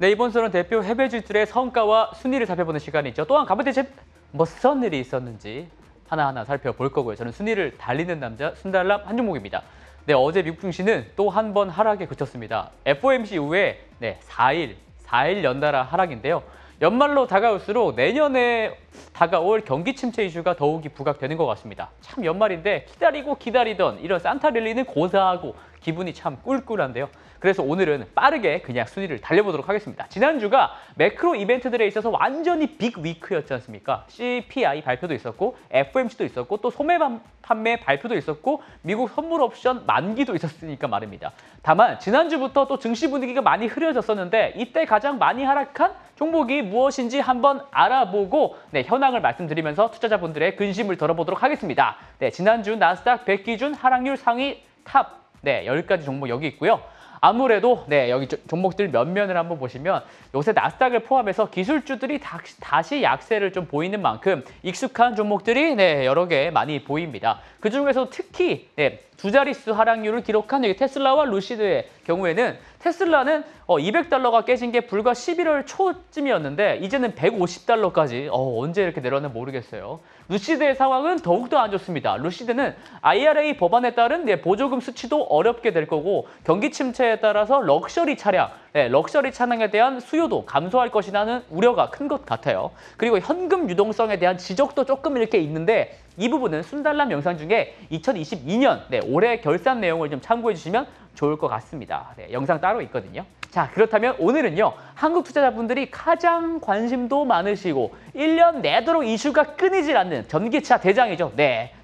네, 이번 수는 대표 해외주들의 성과와 순위를 살펴보는 시간이죠. 또한 가보대체 무슨 일이 있었는지 하나하나 살펴볼 거고요. 저는 순위를 달리는 남자 순달람 한종목입니다. 네, 어제 미국 증시는 또 한 번 하락에 그쳤습니다. FOMC 이후에 4일 연달아 하락인데요. 연말로 다가올수록 내년에 다가올 경기 침체 이슈가 더욱이 부각되는 것 같습니다. 참 연말인데 기다리고 기다리던 이런 산타랠리는 고사하고 기분이 참 꿀꿀한데요. 그래서 오늘은 빠르게 그냥 순위를 달려보도록 하겠습니다. 지난주가 매크로 이벤트들에 있어서 완전히 빅 위크였지 않습니까? CPI 발표도 있었고 FOMC도 있었고 또 소매 판매 발표도 있었고 미국 선물 옵션 만기도 있었으니까 말입니다. 다만 지난주부터 또 증시 분위기가 많이 흐려졌었는데 이때 가장 많이 하락한 종목이 무엇인지 한번 알아보고 현황을 말씀드리면서 투자자분들의 근심을 덜어보도록 하겠습니다. 지난주 나스닥 100 기준 하락률 상위 탑 10가지 종목 여기 있고요. 아무래도 여기 종목들 면면을 한번 보시면 요새 나스닥을 포함해서 기술주들이 다시 약세를 좀 보이는 만큼 익숙한 종목들이 여러 개 많이 보입니다. 그중에서 특히 두 자릿수 하락률을 기록한 여기 테슬라와 루시드의 경우에는 테슬라는 $200가 깨진 게 불과 11월 초쯤이었는데 이제는 $150까지 언제 이렇게 내려왔나 모르겠어요. 루시드의 상황은 더욱더 안 좋습니다. 루시드는 IRA 법안에 따른 보조금 수치도 어렵게 될 거고 경기 침체에 따라서 럭셔리 차량에 대한 수요도 감소할 것이라는 우려가 큰 것 같아요. 그리고 현금 유동성에 대한 지적도 조금 이렇게 있는데 이 부분은 순달람 영상 중에 2022년 올해 결산 내용을 좀 참고해 주시면 좋을 것 같습니다. 영상 따로 있거든요. 자, 그렇다면 오늘은요. 한국 투자자분들이 가장 관심도 많으시고 1년 내도록 이슈가 끊이질 않는 전기차 대장이죠.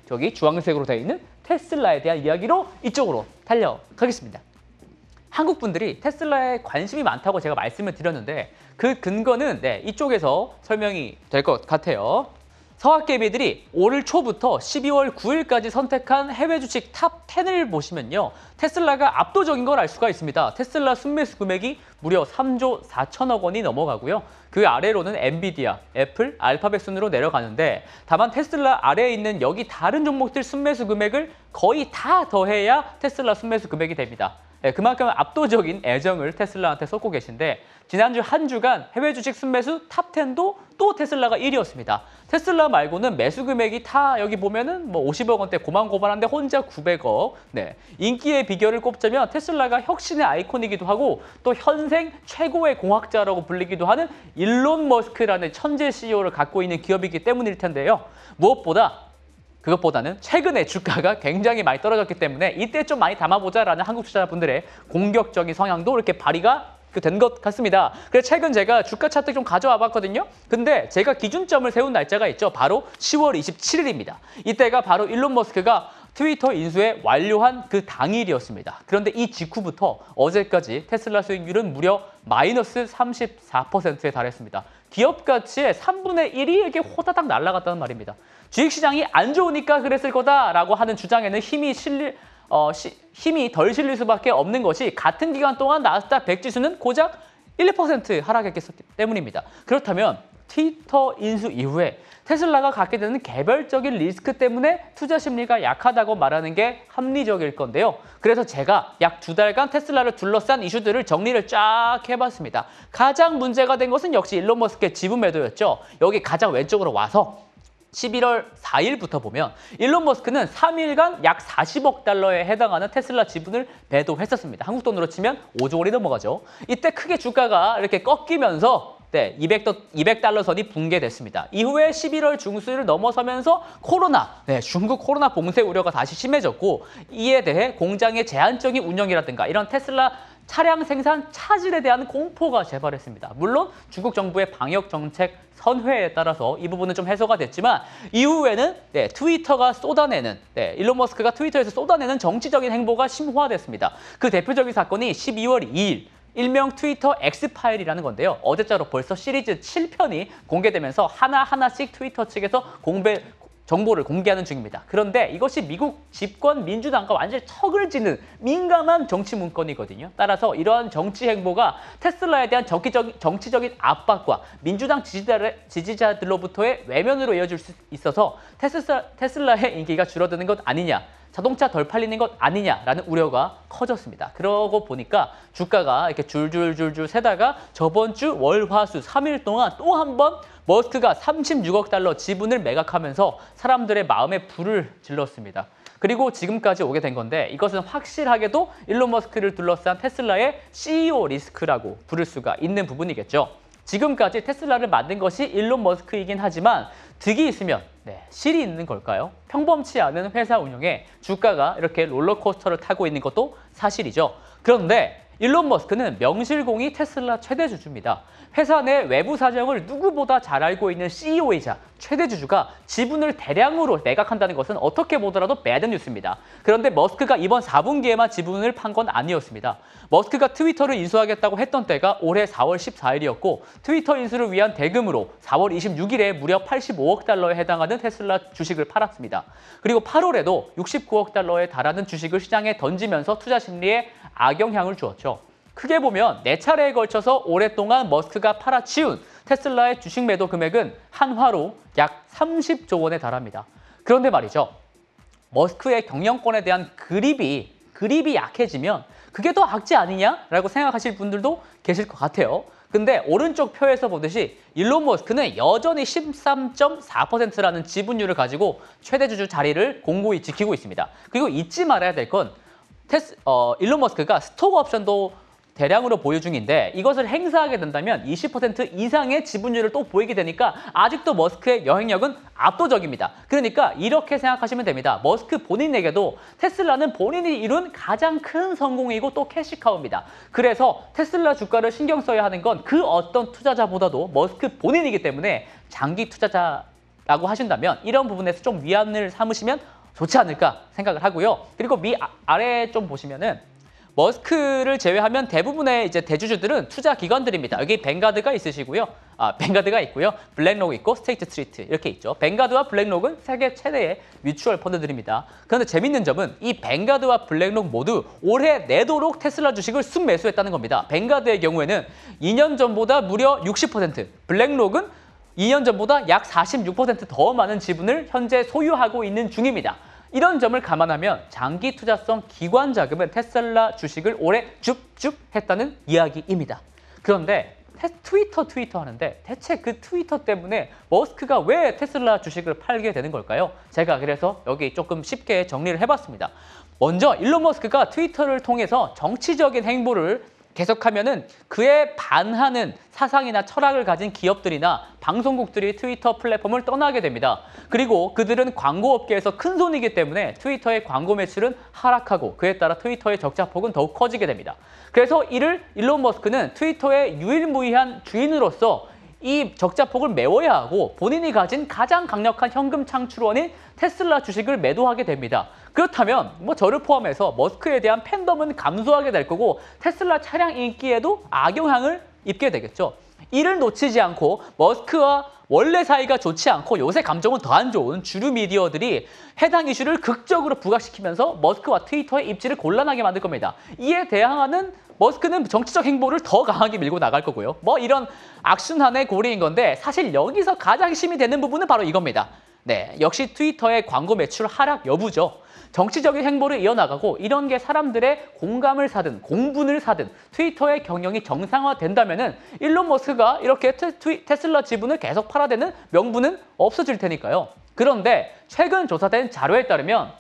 저기 주황색으로 되어 있는 테슬라에 대한 이야기로 이쪽으로 달려가겠습니다. 한국 분들이 테슬라에 관심이 많다고 제가 말씀을 드렸는데 그 근거는 이쪽에서 설명이 될 것 같아요. 서학개미들이 올 초부터 12월 9일까지 선택한 해외 주식 탑 10을 보시면요. 테슬라가 압도적인 걸 알 수가 있습니다. 테슬라 순매수 금액이 무려 3조 4천억 원이 넘어가고요. 그 아래로는 엔비디아, 애플, 알파벳 순으로 내려가는데 다만 테슬라 아래에 있는 여기 다른 종목들 순매수 금액을 거의 다 더해야 테슬라 순매수 금액이 됩니다. 그만큼 압도적인 애정을 테슬라한테 쏟고 계신데 지난주 한 주간 해외 주식 순매수 탑 10도 또 테슬라가 1위였습니다. 테슬라 말고는 매수 금액이 다 여기 보면은 50억 원대 고만고만한데 혼자 900억. 인기의 비결을 꼽자면 테슬라가 혁신의 아이콘이기도 하고 또 현생 최고의 공학자라고 불리기도 하는 일론 머스크라는 천재 CEO를 갖고 있는 기업이기 때문일 텐데요. 그것보다는 최근에 주가가 굉장히 많이 떨어졌기 때문에 이때 좀 많이 담아보자라는 한국 투자자분들의 공격적인 성향도 이렇게 발휘가 된 것 같습니다. 그래서 최근 제가 주가 차트 좀 가져와 봤거든요. 근데 제가 기준점을 세운 날짜가 있죠. 바로 10월 27일입니다. 이때가 바로 일론 머스크가 트위터 인수에 완료한 그 당일이었습니다. 그런데 이 직후부터 어제까지 테슬라 수익률은 무려 마이너스 34%에 달했습니다. 기업 가치의 3분의 1이 이렇게 호다닥 날아갔다는 말입니다. 주식시장이 안 좋으니까 그랬을 거다라고 하는 주장에는 힘이 덜 실릴 수밖에 없는 것이 같은 기간 동안 나스닥 100 지수는 고작 1% 하락했기 때문입니다. 그렇다면 트위터 인수 이후에 테슬라가 갖게 되는 개별적인 리스크 때문에 투자 심리가 약하다고 말하는 게 합리적일 건데요. 그래서 제가 약 2달간 테슬라를 둘러싼 이슈들을 정리를 쫙 해봤습니다. 가장 문제가 된 것은 역시 일론 머스크의 지분 매도였죠. 여기 가장 왼쪽으로 와서 11월 4일부터 보면 일론 머스크는 3일간 약 40억 달러에 해당하는 테슬라 지분을 매도했었습니다. 한국 돈으로 치면 5조 원이 넘어가죠. 이때 크게 주가가 이렇게 꺾이면서 200달러 선이 붕괴됐습니다. 이후에 11월 중순을 넘어서면서 중국 코로나 봉쇄 우려가 다시 심해졌고 이에 대해 공장의 제한적인 운영이라든가 이런 테슬라 차량 생산 차질에 대한 공포가 재발했습니다. 물론 중국 정부의 방역 정책 선회에 따라서 이 부분은 좀 해소가 됐지만 이후에는 트위터가 쏟아내는 일론 머스크가 트위터에서 쏟아내는 정치적인 행보가 심화됐습니다. 그 대표적인 사건이 12월 2일 일명 트위터 X파일이라는 건데요. 어제자로 벌써 시리즈 7편이 공개되면서 하나하나씩 트위터 측에서 정보를 공개하는 중입니다. 그런데 이것이 미국 집권 민주당과 완전히 턱을 찌는 민감한 정치 문건이거든요. 따라서 이러한 정치 행보가 테슬라에 대한 정치적인 압박과 민주당 지지자들로부터의 외면으로 이어질 수 있어서 테슬라의 인기가 줄어드는 것 아니냐. 자동차 덜 팔리는 것 아니냐라는 우려가 커졌습니다. 그러고 보니까 주가가 이렇게 줄줄줄줄 세다가 저번 주 월, 화, 수 3일 동안 또 한 번 머스크가 36억 달러 지분을 매각하면서 사람들의 마음에 불을 질렀습니다. 그리고 지금까지 오게 된 건데 이것은 확실하게도 일론 머스크를 둘러싼 테슬라의 CEO 리스크라고 부를 수가 있는 부분이겠죠. 지금까지 테슬라를 만든 것이 일론 머스크이긴 하지만 득이 있으면 실이 있는 걸까요? 평범치 않은 회사 운영에 주가가 이렇게 롤러코스터를 타고 있는 것도 사실이죠. 그런데 일론 머스크는 명실공히 테슬라 최대 주주입니다. 회사 내 외부 사정을 누구보다 잘 알고 있는 CEO이자 최대 주주가 지분을 대량으로 매각한다는 것은 어떻게 보더라도 배드 뉴스입니다. 그런데 머스크가 이번 4분기에만 지분을 판 건 아니었습니다. 머스크가 트위터를 인수하겠다고 했던 때가 올해 4월 14일이었고 트위터 인수를 위한 대금으로 4월 26일에 무려 85억 달러에 해당하는 테슬라 주식을 팔았습니다. 그리고 8월에도 69억 달러에 달하는 주식을 시장에 던지면서 투자 심리에 악영향을 주었죠. 크게 보면 4차례에 걸쳐서 오랫동안 머스크가 팔아치운 테슬라의 주식 매도 금액은 한화로 약 30조 원에 달합니다. 그런데 말이죠. 머스크의 경영권에 대한 그립이 약해지면 그게 더 악재 아니냐라고 생각하실 분들도 계실 것 같아요. 근데 오른쪽 표에서 보듯이 일론 머스크는 여전히 13.4%라는 지분율을 가지고 최대 주주 자리를 공고히 지키고 있습니다. 그리고 잊지 말아야 될 건 일론 머스크가 스톡 옵션도 대량으로 보유 중인데 이것을 행사하게 된다면 20% 이상의 지분율을 또 보이게 되니까 아직도 머스크의 영향력은 압도적입니다. 그러니까 이렇게 생각하시면 됩니다. 머스크 본인에게도 테슬라는 본인이 이룬 가장 큰 성공이고 또 캐시카우입니다. 그래서 테슬라 주가를 신경 써야 하는 건 그 어떤 투자자보다도 머스크 본인이기 때문에 장기 투자자라고 하신다면 이런 부분에서 좀 위안을 삼으시면 좋지 않을까 생각을 하고요. 그리고 아래에 좀 보시면은 머스크를 제외하면 대부분의 이제 대주주들은 투자 기관들입니다. 여기 뱅가드가 있으시고요. 뱅가드가 있고요. 블랙록 있고 스테이트 스트리트 이렇게 있죠. 뱅가드와 블랙록은 세계 최대의 뮤추얼 펀드들입니다. 그런데 재밌는 점은 이 뱅가드와 블랙록 모두 올해 내도록 테슬라 주식을 순매수했다는 겁니다. 뱅가드의 경우에는 2년 전보다 무려 60%, 블랙록은 2년 전보다 약 46%더 많은 지분을 현재 소유하고 있는 중입니다. 이런 점을 감안하면 장기 투자성 기관 자금은 테슬라 주식을 올해 줍줍 했다는 이야기입니다. 그런데 트위터 하는데 대체 그 트위터 때문에 머스크가 왜 테슬라 주식을 팔게 되는 걸까요? 제가 그래서 여기 조금 쉽게 정리를 해봤습니다. 먼저 일론 머스크가 트위터를 통해서 정치적인 행보를 계속하면은 그에 반하는 사상이나 철학을 가진 기업들이나 방송국들이 트위터 플랫폼을 떠나게 됩니다. 그리고 그들은 광고업계에서 큰 손이기 때문에 트위터의 광고 매출은 하락하고 그에 따라 트위터의 적자폭은 더욱 커지게 됩니다. 그래서 이를 일론 머스크는 트위터의 유일무이한 주인으로서 이 적자폭을 메워야 하고 본인이 가진 가장 강력한 현금 창출원인 테슬라 주식을 매도하게 됩니다. 그렇다면 저를 포함해서 머스크에 대한 팬덤은 감소하게 될 거고 테슬라 차량 인기에도 악영향을 입게 되겠죠. 이를 놓치지 않고 머스크와 원래 사이가 좋지 않고 요새 감정은 더 안 좋은 주류 미디어들이 해당 이슈를 극적으로 부각시키면서 머스크와 트위터의 입지를 곤란하게 만들 겁니다. 이에 대항하는 머스크는 정치적 행보를 더 강하게 밀고 나갈 거고요. 이런 악순환의 고리인 건데 사실 여기서 가장 힘이 되는 부분은 바로 이겁니다. 역시 트위터의 광고 매출 하락 여부죠. 정치적인 행보를 이어나가고 이런 게 사람들의 공감을 사든 공분을 사든 트위터의 경영이 정상화된다면은 일론 머스크가 이렇게 테슬라 지분을 계속 팔아대는 명분은 없어질 테니까요. 그런데 최근 조사된 자료에 따르면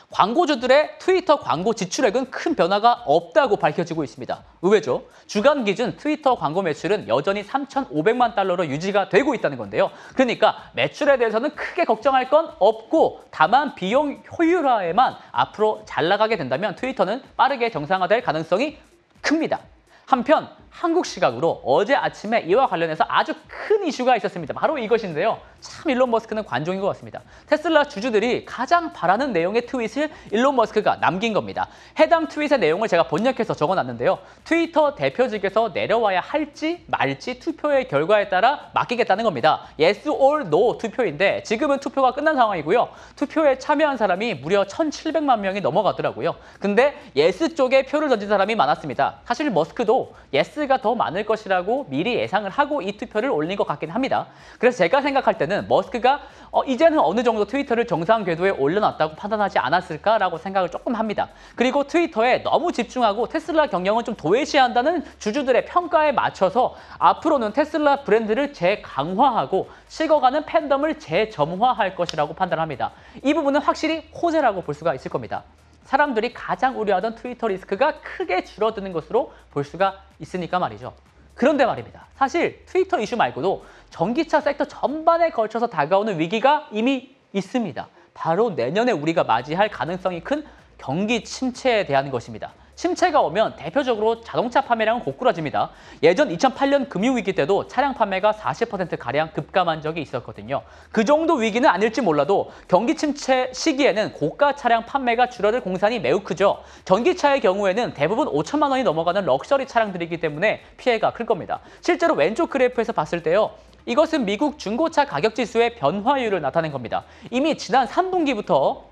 광고주들의 트위터 광고 지출액은 큰 변화가 없다고 밝혀지고 있습니다. 의외죠? 주간 기준 트위터 광고 매출은 여전히 3,500만 달러로 유지가 되고 있다는 건데요. 그러니까 매출에 대해서는 크게 걱정할 건 없고 다만 비용 효율화에만 앞으로 잘 나가게 된다면 트위터는 빠르게 정상화될 가능성이 큽니다. 한편 한국 시각으로 어제 아침에 이와 관련해서 아주 큰 이슈가 있었습니다. 바로 이것인데요. 참 일론 머스크는 관종인 것 같습니다. 테슬라 주주들이 가장 바라는 내용의 트윗을 일론 머스크가 남긴 겁니다. 해당 트윗의 내용을 제가 번역해서 적어놨는데요. 트위터 대표직에서 내려와야 할지 말지 투표의 결과에 따라 맡기겠다는 겁니다. Yes or No 투표인데 지금은 투표가 끝난 상황이고요. 투표에 참여한 사람이 무려 1,700만 명이 넘어가더라고요. 근데 Yes 쪽에 표를 던진 사람이 많았습니다. 사실 머스크도 Yes 머스크가 더 많을 것이라고 미리 예상을 하고 이 투표를 올린 것 같긴 합니다. 그래서 제가 생각할 때는 머스크가 이제는 어느 정도 트위터를 정상 궤도에 올려놨다고 판단하지 않았을까라고 생각을 조금 합니다. 그리고 트위터에 너무 집중하고 테슬라 경영은 좀 도외시한다는 주주들의 평가에 맞춰서 앞으로는 테슬라 브랜드를 재강화하고 식어가는 팬덤을 재점화할 것이라고 판단합니다. 이 부분은 확실히 호재라고 볼 수가 있을 겁니다. 사람들이 가장 우려하던 트위터 리스크가 크게 줄어드는 것으로 볼 수가 있으니까 말이죠. 그런데 말입니다. 사실 트위터 이슈 말고도 전기차 섹터 전반에 걸쳐서 다가오는 위기가 이미 있습니다. 바로 내년에 우리가 맞이할 가능성이 큰 경기 침체에 대한 것입니다. 침체가 오면 대표적으로 자동차 판매량은 고꾸라집니다. 예전 2008년 금융위기 때도 차량 판매가 40%가량 급감한 적이 있었거든요. 그 정도 위기는 아닐지 몰라도 경기 침체 시기에는 고가 차량 판매가 줄어들 공산이 매우 크죠. 전기차의 경우에는 대부분 5천만 원이 넘어가는 럭셔리 차량들이기 때문에 피해가 클 겁니다. 실제로 왼쪽 그래프에서 봤을 때요. 이것은 미국 중고차 가격지수의 변화율을 나타낸 겁니다. 이미 지난 3분기부터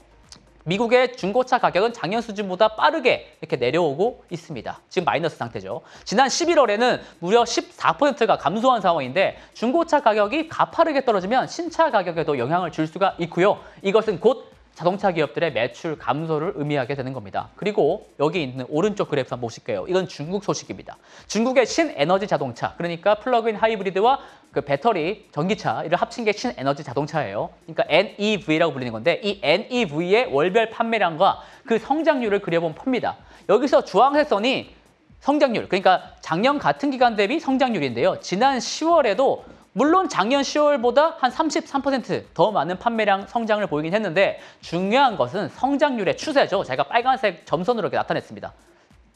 미국의 중고차 가격은 작년 수준보다 빠르게 이렇게 내려오고 있습니다. 지금 마이너스 상태죠. 지난 11월에는 무려 14%가 감소한 상황인데 중고차 가격이 가파르게 떨어지면 신차 가격에도 영향을 줄 수가 있고요. 이것은 곧 자동차 기업들의 매출 감소를 의미하게 되는 겁니다. 그리고 여기 있는 오른쪽 그래프 한번 보실게요. 이건 중국 소식입니다. 중국의 신에너지 자동차, 그러니까 플러그인 하이브리드와 그 배터리, 전기차를 합친 게 신에너지 자동차예요. 그러니까 NEV라고 불리는 건데 이 NEV의 월별 판매량과 그 성장률을 그려본 표입니다. 여기서 주황색 선이 성장률, 그러니까 작년 같은 기간 대비 성장률인데요. 지난 10월에도 물론 작년 10월보다 한 33%더 많은 판매량 성장을 보이긴 했는데 중요한 것은 성장률의 추세죠. 제가 빨간색 점선으로 이렇게 나타냈습니다.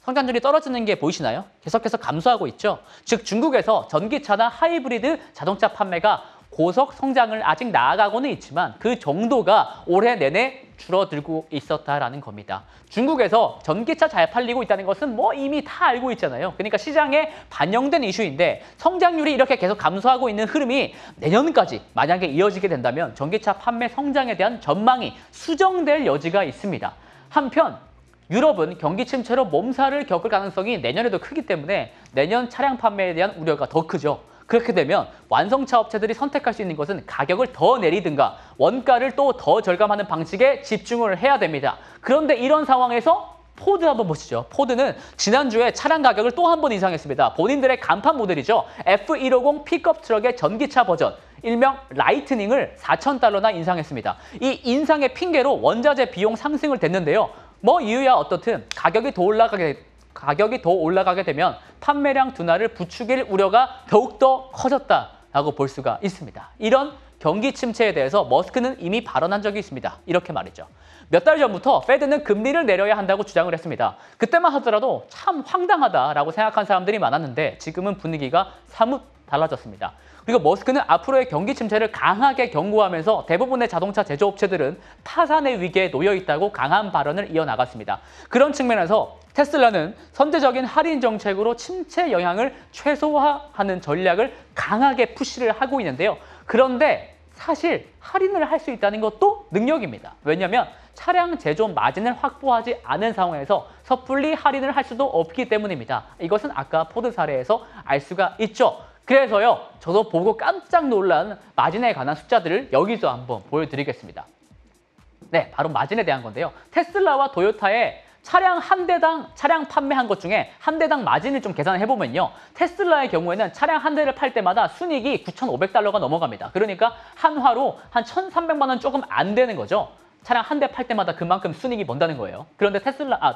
성장률이 떨어지는 게 보이시나요? 계속해서 감소하고 있죠. 즉 중국에서 전기차나 하이브리드 자동차 판매가 고속 성장을 아직 나아가고는 있지만 그 정도가 올해 내내 줄어들고 있었다라는 겁니다. 중국에서 전기차 잘 팔리고 있다는 것은 뭐 이미 다 알고 있잖아요. 그러니까 시장에 반영된 이슈인데 성장률이 이렇게 계속 감소하고 있는 흐름이 내년까지 만약에 이어지게 된다면 전기차 판매 성장에 대한 전망이 수정될 여지가 있습니다. 한편 유럽은 경기 침체로 몸살을 겪을 가능성이 내년에도 크기 때문에 내년 차량 판매에 대한 우려가 더 크죠. 그렇게 되면 완성차 업체들이 선택할 수 있는 것은 가격을 더 내리든가 원가를 또 더 절감하는 방식에 집중을 해야 됩니다. 그런데 이런 상황에서 포드 한번 보시죠. 포드는 지난주에 차량 가격을 또 한 번 인상했습니다. 본인들의 간판 모델이죠. F150 픽업 트럭의 전기차 버전, 일명 라이트닝을 4,000달러나 인상했습니다. 이 인상의 핑계로 원자재 비용 상승을 댔는데요. 뭐 이유야 어떻든 가격이 더 올라가게 되면 판매량 둔화를 부추길 우려가 더욱더 커졌다라고 볼 수가 있습니다. 이런 경기 침체에 대해서 머스크는 이미 발언한 적이 있습니다. 이렇게 말이죠. 몇 달 전부터 페드는 금리를 내려야 한다고 주장을 했습니다. 그때만 하더라도 참 황당하다라고 생각한 사람들이 많았는데 지금은 분위기가 사뭇 달라졌습니다. 그리고 머스크는 앞으로의 경기 침체를 강하게 경고하면서 대부분의 자동차 제조업체들은 파산의 위기에 놓여 있다고 강한 발언을 이어나갔습니다. 그런 측면에서 테슬라는 선제적인 할인 정책으로 침체 영향을 최소화하는 전략을 강하게 푸시를 하고 있는데요. 그런데 사실 할인을 할 수 있다는 것도 능력입니다. 왜냐하면 차량 제조 마진을 확보하지 않은 상황에서 섣불리 할인을 할 수도 없기 때문입니다. 이것은 아까 포드 사례에서 알 수가 있죠. 그래서요, 저도 보고 깜짝 놀란 마진에 관한 숫자들을 여기서 한번 보여드리겠습니다. 네, 바로 마진에 대한 건데요. 테슬라와 도요타의 차량 한 대당 차량 판매한 것 중에 한 대당 마진을 좀 계산을 해보면요. 테슬라의 경우에는 차량 한 대를 팔 때마다 순이익이 9,500달러가 넘어갑니다. 그러니까 한화로 한 1,300만 원 조금 안 되는 거죠. 차량 한 대 팔 때마다 그만큼 순이익이 번다는 거예요. 그런데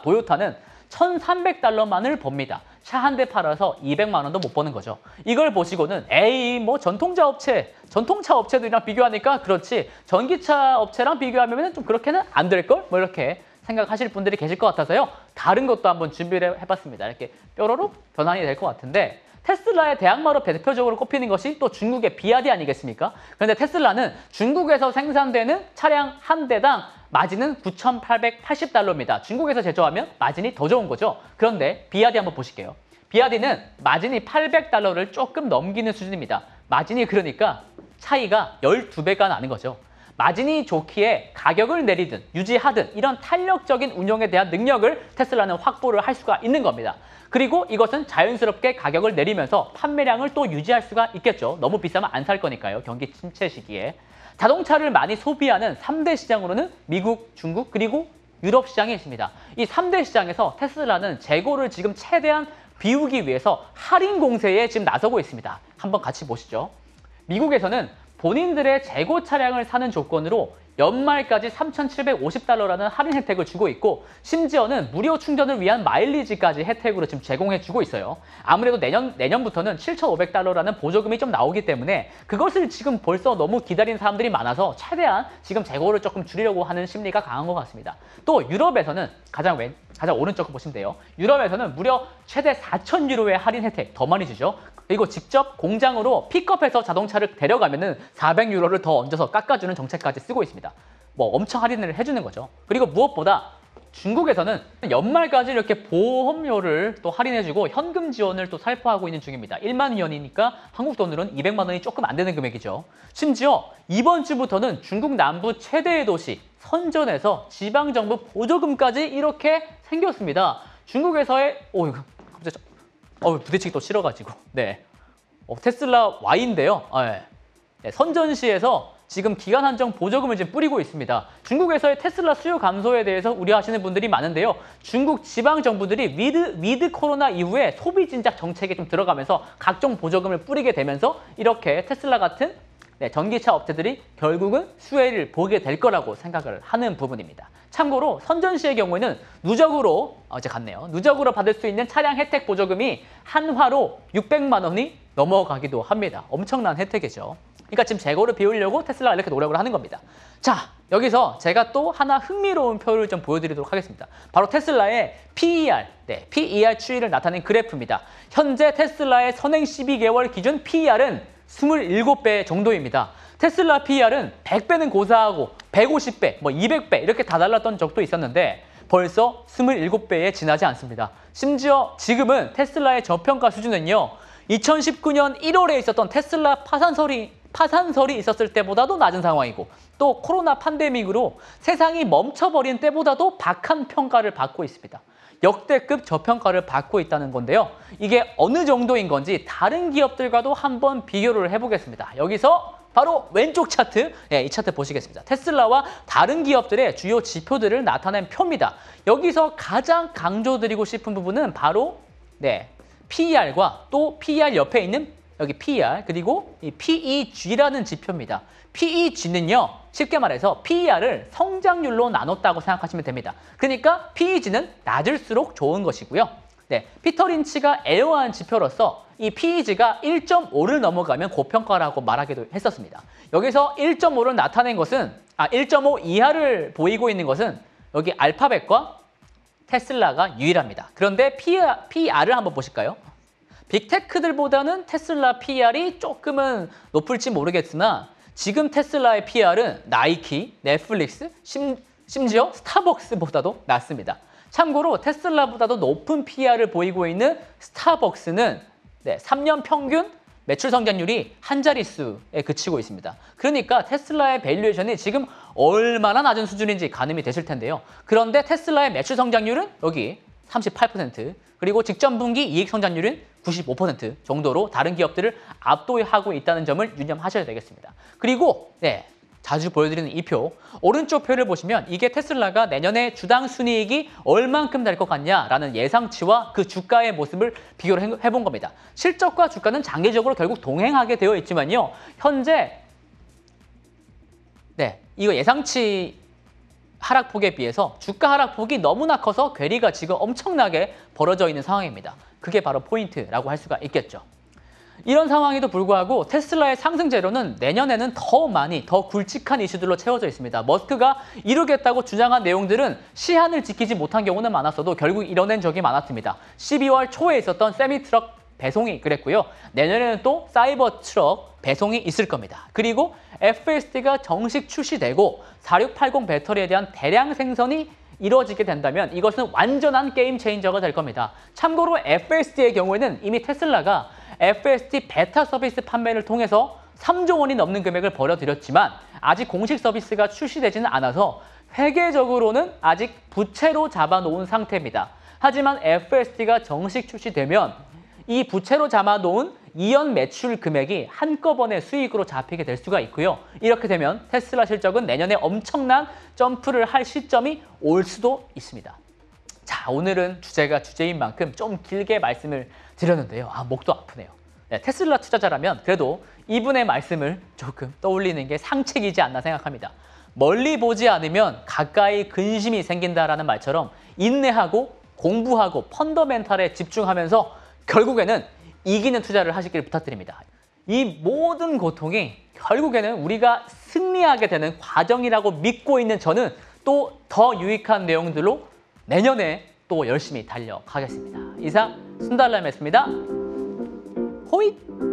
도요타는 1,300달러만을 법니다. 차 한 대 팔아서 200만 원도 못 버는 거죠. 이걸 보시고는 에이 뭐 전통차 업체들이랑 비교하니까 그렇지 전기차 업체랑 비교하면 좀 그렇게는 안 될걸? 뭐 이렇게 생각하실 분들이 계실 것 같아서요. 다른 것도 한번 준비를 해봤습니다. 이렇게 뾰로로 변환이 될 것 같은데 테슬라의 대항마로 대표적으로 꼽히는 것이 또 중국의 비아디 아니겠습니까? 그런데 테슬라는 중국에서 생산되는 차량 한 대당 마진은 9,880달러입니다. 중국에서 제조하면 마진이 더 좋은 거죠. 그런데 비아디 한번 보실게요. 비아디는 마진이 800달러를 조금 넘기는 수준입니다. 마진이 그러니까 차이가 12배가 나는 거죠. 마진이 좋기에 가격을 내리든 유지하든 이런 탄력적인 운용에 대한 능력을 테슬라는 확보를 할 수가 있는 겁니다. 그리고 이것은 자연스럽게 가격을 내리면서 판매량을 또 유지할 수가 있겠죠. 너무 비싸면 안 살 거니까요. 경기 침체 시기에. 자동차를 많이 소비하는 3대 시장으로는 미국, 중국, 그리고 유럽 시장이 있습니다. 이 3대 시장에서 테슬라는 재고를 지금 최대한 비우기 위해서 할인 공세에 지금 나서고 있습니다. 한번 같이 보시죠. 미국에서는 본인들의 재고 차량을 사는 조건으로 연말까지 $3,750라는 할인 혜택을 주고 있고 심지어는 무료 충전을 위한 마일리지까지 혜택으로 지금 제공해주고 있어요. 아무래도 내년부터는 $7,500라는 보조금이 좀 나오기 때문에 그것을 지금 벌써 너무 기다리는 사람들이 많아서 최대한 지금 재고를 조금 줄이려고 하는 심리가 강한 것 같습니다. 또 유럽에서는 가장 오른쪽 보시면 돼요. 유럽에서는 무려 최대 4,000유로의 할인 혜택 더 많이 주죠. 그리고 직접 공장으로 픽업해서 자동차를 데려가면은 400유로를 더 얹어서 깎아주는 정책까지 쓰고 있습니다. 뭐 엄청 할인을 해주는 거죠. 그리고 무엇보다 중국에서는 연말까지 이렇게 보험료를 또 할인해주고 현금 지원을 또 살포하고 있는 중입니다. 1만 위안이니까 한국 돈으로는 200만 원이 조금 안 되는 금액이죠. 심지어 이번 주부터는 중국 남부 최대의 도시 선전에서 지방정부 보조금까지 이렇게 생겼습니다. 중국에서의 갑자기 부대찌개 또 싫어가지고 테슬라 Y인데요. 선전시에서 지금 기간 한정 보조금을 지금 뿌리고 있습니다. 중국에서의 테슬라 수요 감소에 대해서 우려하시는 분들이 많은데요. 중국 지방 정부들이 위드 코로나 이후에 소비 진작 정책에 좀 들어가면서 각종 보조금을 뿌리게 되면서 이렇게 테슬라 같은 전기차 업체들이 결국은 수혜를 보게 될 거라고 생각을 하는 부분입니다. 참고로 선전시의 경우에는 누적으로 받을 수 있는 차량 혜택 보조금이 한화로 600만 원이 넘어가기도 합니다. 엄청난 혜택이죠. 그러니까 지금 재고를 비우려고 테슬라가 이렇게 노력을 하는 겁니다. 자, 여기서 제가 또 하나 흥미로운 표를 좀 보여드리도록 하겠습니다. 바로 테슬라의 PER, PER 추이를 나타낸 그래프입니다. 현재 테슬라의 선행 12개월 기준 PER은 27배 정도입니다. 테슬라 PER은 100배는 고사하고 150배, 200배 이렇게 다 달랐던 적도 있었는데 벌써 27배에 지나지 않습니다. 심지어 지금은 테슬라의 저평가 수준은요. 2019년 1월에 있었던 테슬라 파산설이 있었을 때보다도 낮은 상황이고 또 코로나 팬데믹으로 세상이 멈춰버린 때보다도 박한 평가를 받고 있습니다. 역대급 저평가를 받고 있다는 건데요. 이게 어느 정도인 건지 다른 기업들과도 한번 비교를 해보겠습니다. 여기서 바로 왼쪽 차트, 이 차트 보시겠습니다. 테슬라와 다른 기업들의 주요 지표들을 나타낸 표입니다. 여기서 가장 강조드리고 싶은 부분은 바로 PER과 또 PER 옆에 있는 여기 PER 그리고 이 PEG라는 지표입니다. PEG는요. 쉽게 말해서 PER을 성장률로 나눴다고 생각하시면 됩니다. 그러니까 PEG는 낮을수록 좋은 것이고요. 피터 린치가 애호한 지표로서 이 PEG가 1.5를 넘어가면 고평가라고 말하기도 했었습니다. 여기서 1.5를 나타낸 것은 1.5 이하를 보이고 있는 것은 여기 알파벳과 테슬라가 유일합니다. 그런데 PER을 한번 보실까요? 빅테크들보다는 테슬라 PER이 조금은 높을지 모르겠으나 지금 테슬라의 PER은 나이키, 넷플릭스, 심지어 스타벅스보다도 낮습니다. 참고로 테슬라보다도 높은 PER을 보이고 있는 스타벅스는 3년 평균 매출 성장률이 한 자릿수에 그치고 있습니다. 그러니까 테슬라의 밸류에이션이 지금 얼마나 낮은 수준인지 가늠이 되실 텐데요. 그런데 테슬라의 매출 성장률은 여기 38%, 그리고 직전 분기 이익 성장률은 95% 정도로 다른 기업들을 압도하고 있다는 점을 유념하셔야 되겠습니다. 그리고 자주 보여드리는 이 표, 오른쪽 표를 보시면 이게 테슬라가 내년에 주당 순이익이 얼만큼 될 것 같냐라는 예상치와 그 주가의 모습을 비교를 해본 겁니다. 실적과 주가는 장기적으로 결국 동행하게 되어 있지만요. 현재 이거 예상치 하락폭에 비해서 주가 하락폭이 너무나 커서 괴리가 지금 엄청나게 벌어져 있는 상황입니다. 그게 바로 포인트라고 할 수가 있겠죠. 이런 상황에도 불구하고 테슬라의 상승 재료는 내년에는 더 굵직한 이슈들로 채워져 있습니다. 머스크가 이루겠다고 주장한 내용들은 시한을 지키지 못한 경우는 많았어도 결국 이뤄낸 적이 많았습니다. 12월 초에 있었던 세미트럭 배송이 그랬고요. 내년에는 또 사이버 트럭 배송이 있을 겁니다. 그리고 FSD가 정식 출시되고 4680 배터리에 대한 대량 생산이 이루어지게 된다면 이것은 완전한 게임 체인저가 될 겁니다. 참고로 FSD의 경우에는 이미 테슬라가 FSD 베타 서비스 판매를 통해서 3조 원이 넘는 금액을 벌어들였지만 아직 공식 서비스가 출시되지는 않아서 회계적으로는 아직 부채로 잡아놓은 상태입니다. 하지만 FSD가 정식 출시되면 이 부채로 잡아놓은 이연 매출 금액이 한꺼번에 수익으로 잡히게 될 수가 있고요. 이렇게 되면 테슬라 실적은 내년에 엄청난 점프를 할 시점이 올 수도 있습니다. 자, 오늘은 주제가 주제인 만큼 좀 길게 말씀을 드렸는데요. 목도 아프네요. 네, 테슬라 투자자라면 그래도 이분의 말씀을 조금 떠올리는 게 상책이지 않나 생각합니다. 멀리 보지 않으면 가까이 근심이 생긴다라는 말처럼 인내하고 공부하고 펀더멘탈에 집중하면서 결국에는 이기는 투자를 하시길 부탁드립니다. 이 모든 고통이 결국에는 우리가 승리하게 되는 과정이라고 믿고 있는 저는 또 더 유익한 내용들로 내년에 또 열심히 달려가겠습니다. 이상 순달람이었습니다. 호잇!